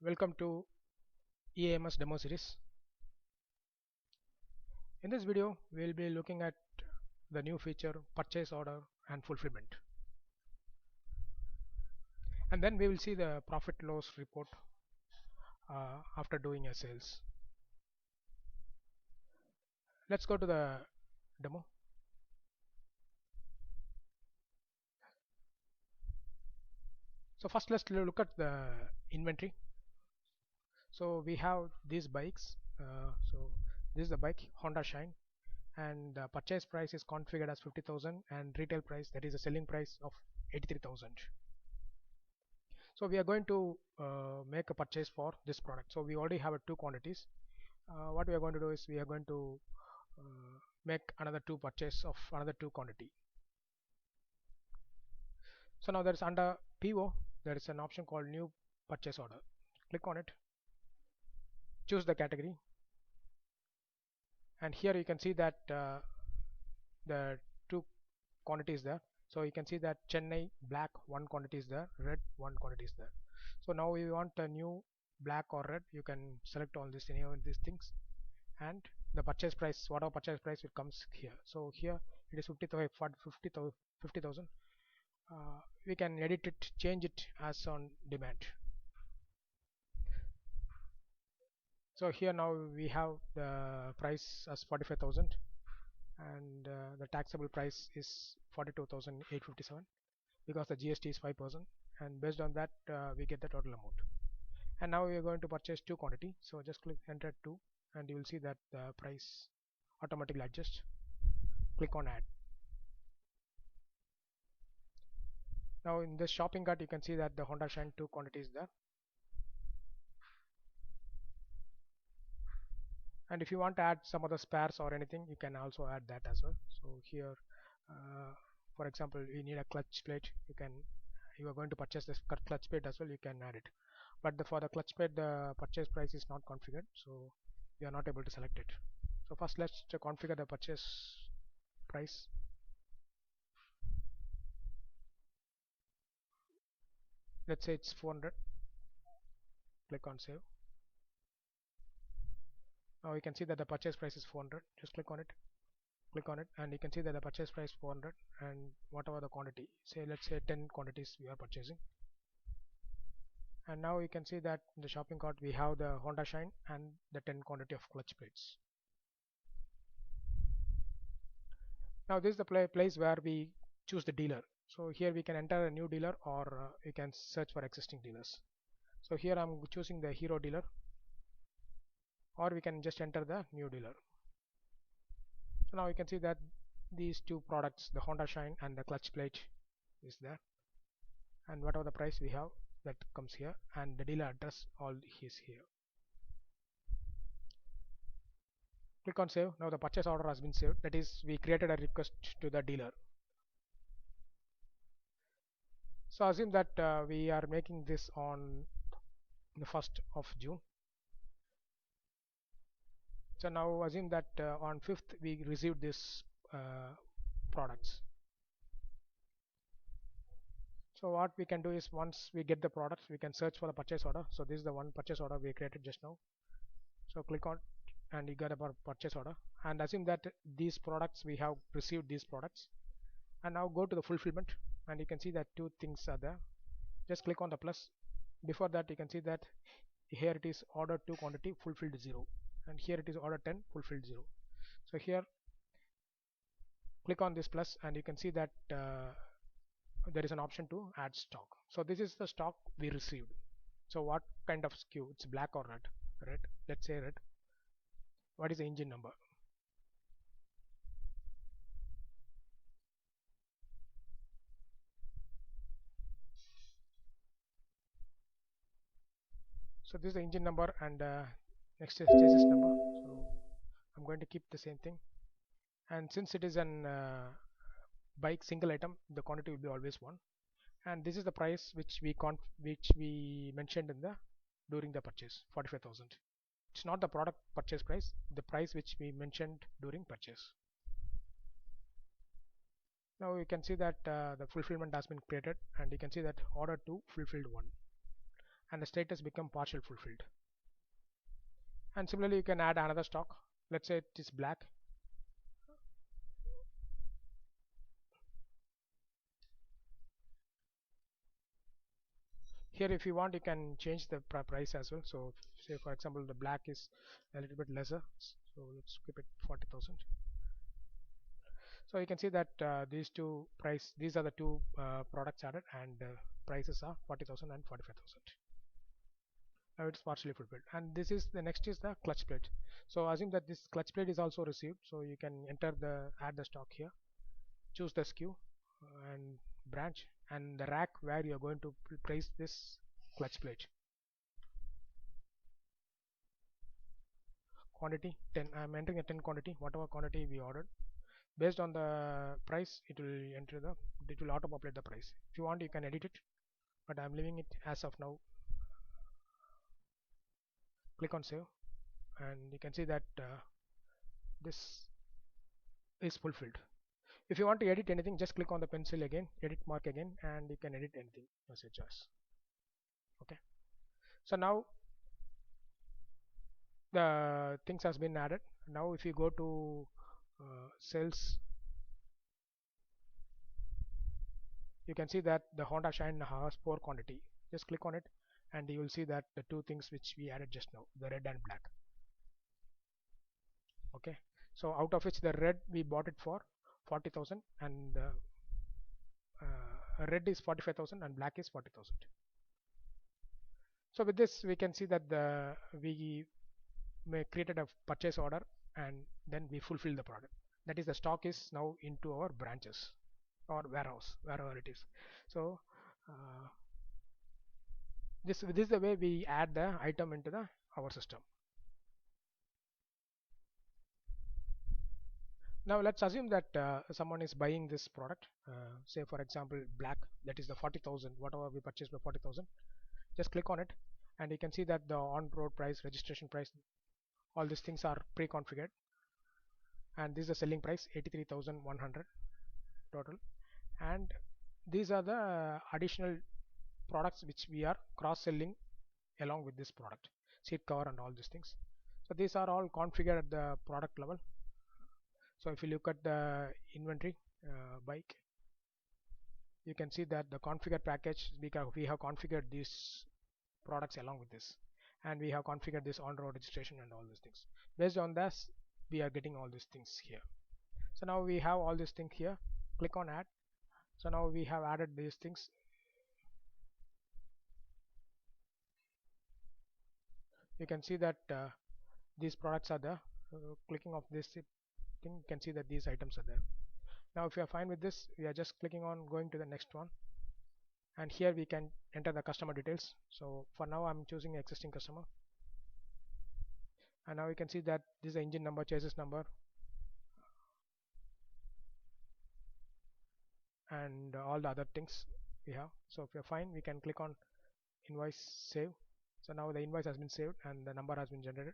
Welcome to EIMS demo series. In this video, we'll be looking at the new feature purchase order and fulfillment. And then we will see the profit loss report after doing a sales. Let's go to the demo. So first let's look at the inventory. So we have these bikes. So this is the bike Honda Shine, and the purchase price is configured as 50,000 and retail price, that is the selling price, of 83,000. So we are going to make a purchase for this product. So we already have two quantities. What we are going to do is we are going to make another two purchase of another two quantity. So now there is under PO, there is an option called new purchase order. Click on it, choose the category, and here you can see that the two quantities there. So you can see that Chennai black one quantity is there, red one quantity is there. So now we want a new black or red. You can select all this, any of these things, and the purchase price, whatever purchase price, it comes here. So here it is 50,000. We can edit it, change it as on demand. So here now we have the price as 45,000, and the taxable price is 42,857 because the GST is 5%, and based on that we get the total amount. And now we are going to purchase two quantity. So just click enter 2, and you will see that the price automatically adjusts. Click on add. Now in this shopping cart you can see that the Honda Shine 2 quantity is there, and if you want to add some other spares or anything, you can also add that as well. So here for example, you need a clutch plate, you are going to purchase this clutch plate as well, you can add it. But for the clutch plate, the purchase price is not configured, so we are not able to select it. So first let's configure the purchase price. Let's say it's 400. Click on save. Now you can see that the purchase price is 400. Just click on it, and you can see that the purchase price 400, and whatever the quantity, say let's say 10 quantities we are purchasing. And now you can see that in the shopping cart we have the Honda Shine and the 10 quantity of clutch plates. Now this is the place where we choose the dealer. So here we can enter a new dealer, or we can search for existing dealers. So here I'm choosing the Hero dealer, or we can just enter the new dealer. So now you can see that these two products, the Honda Shine and the clutch plate, is there, and whatever the price we have, that comes here, and the dealer address all is here. Click on save. Now the purchase order has been saved, that is we created a request to the dealer. So assume that we are making this on the 1st of June. So now assume that on 5th we received these products. So what we can do is, once we get the products, we can search for the purchase order. So this is the one purchase order we created just now. So click on, and you get a purchase order, and assume that these products, we have received these products. And now go to the fulfillment, and you can see that two things are there. Just click on the plus. Before that you can see that here it is order 2 quantity fulfilled 0, and here it is order 10 fulfilled 0. So here click on this plus, and you can see that there is an option to add stock. So this is the stock we received. So what kind of SKU? It's black or red? Red. Let's say red. What is the engine number? So this is the engine number, and next is chassis number. So I'm going to keep the same thing, and since it is an bike single item, the quantity will be always 1, and this is the price which we mentioned in the during the purchase, 45,000. It's not the product purchase price, the price which we mentioned during purchase. Now you can see that the fulfillment has been created, and you can see that order 2 fulfilled 1, and the status become partial fulfilled. And similarly, you can add another stock. Let's say it is black. Here, if you want, you can change the price as well. So, say for example, the black is a little bit lesser. So let's keep it 40,000. So you can see that these are the two products added, and prices are 40,000 and 45,000. Now it's partially fulfilled, and this is the next is the clutch plate. So assume that this clutch plate is also received, so you can add the stock here, choose the SKU and branch and the rack where you are going to place this clutch plate. Quantity 10. I am entering a 10 quantity, whatever quantity we ordered. Based on the price, it will auto populate the price. If you want, you can edit it, but I am leaving it as of now. Click on save, and you can see that this is fulfilled. If you want to edit anything, just click on the pencil again, edit mark again, and you can edit anything as your choice. Okay. So now the things has been added. Now if you go to sales, you can see that the Honda Shine has 4 quantity. Just click on it, and you will see that the two things which we added just now, the red and black. Okay. So out of which the red we bought it for 40,000, and red is 45,000 and black is 40,000. So with this we can see that we created a purchase order, and then we fulfill the product. That is, the stock is now into our branches or warehouse, wherever it is. So this is the way we add the item into our system. Now let's assume that someone is buying this product, say for example black, that is the 40,000, whatever we purchased for 40,000. Just click on it, and you can see that the on-road price, registration price, all these things are pre-configured, and this is the selling price 83,100 total, and these are the additional products which we are cross-selling along with this product, seat cover and all these things. So these are all configured at the product level. So if you look at the inventory bike, you can see that the configured package, we have configured these products along with this, and we have configured this on-road registration and all these things. Based on this, we are getting all these things here. So now we have all these things here. Click on add. So now we have added these things. You can see that these products are there. Clicking of this thing, you can see that these items are there. Now if you are fine with this, we are just clicking on going to the next one, and here we can enter the customer details. So for now I'm choosing existing customer, and now you can see that this is the engine number, chassis number, and all the other things we have. So if you're fine, we can click on invoice, save. So now the invoice has been saved and the number has been generated.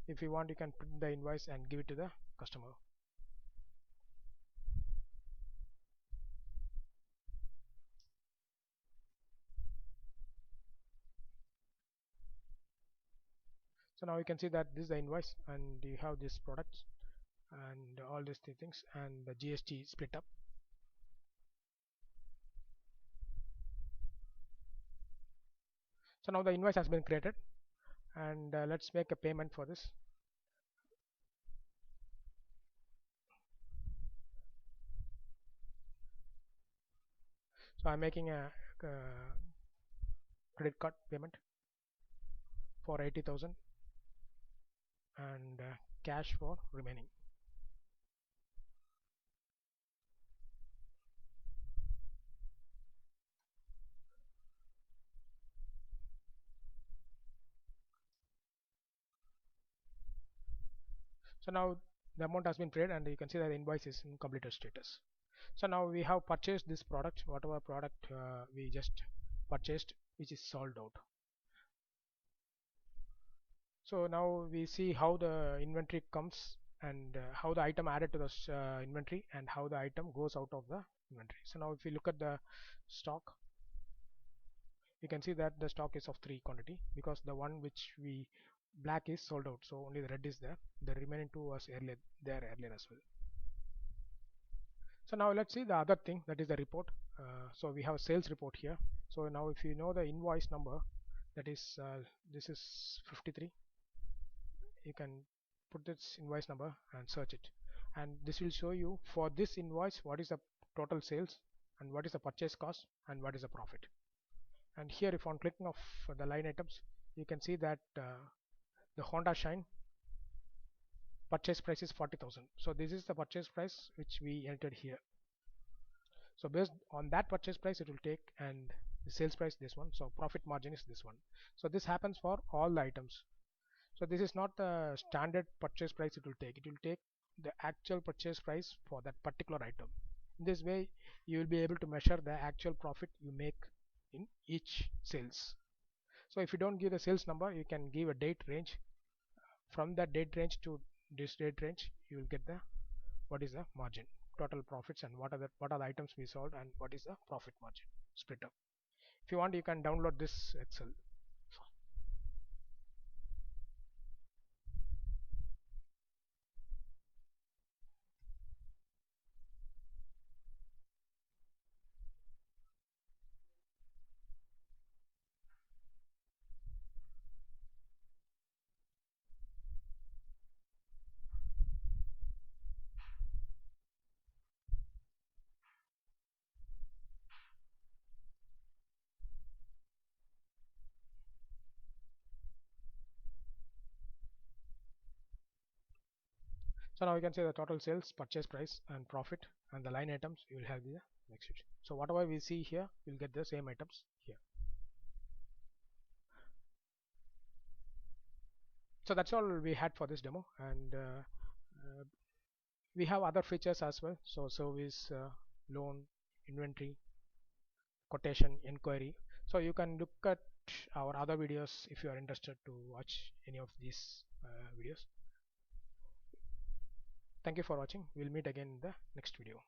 If you want, you can print the invoice and give it to the customer. So now you can see that this is the invoice, and you have these products and all these things, and the GST split up. So now the invoice has been created, and let's make a payment for this. So I'm making a credit card payment for 80,000 and cash for remaining. So now the amount has been paid, and you can see that the invoice is in completed status. So now we have purchased this product, whatever product we just purchased, which is sold out. So now we see how the inventory comes, and how the item added to the inventory, and how the item goes out of the inventory. So now if you look at the stock, you can see that the stock is of 3 quantity, because the one which we black is sold out, so only the red is there. The remaining 2 was earlier there earlier as well. So now let's see the other thing, that is the report. So we have a sales report here. So now if you know the invoice number, that is this is 53, you can put this invoice number and search it, and this will show you for this invoice what is the total sales and what is the purchase cost and what is the profit. And here, if on clicking of the line items, you can see that the Honda Shine purchase price is 40,000. So this is the purchase price which we entered here. So based on that purchase price, it will take, and the sales price this one. So profit margin is this one. So this happens for all the items. So this is not the standard purchase price it will take. It will take the actual purchase price for that particular item. In this way, you will be able to measure the actual profit you make in each sales. So if you don't give the sales number, you can give a date range. From that date range to this date range, you will get the what is the margin, total profits, and what are the items we sold, and what is the profit margin split up. If you want, you can download this Excel. So now you can see the total sales, purchase price, and profit, and the line items you will have the next sheet. So whatever we see here, you'll get the same items here. So that's all we had for this demo, and we have other features as well. So service, loan, inventory, quotation, inquiry. So you can look at our other videos if you are interested to watch any of these videos. Thank you for watching. We'll meet again in the next video.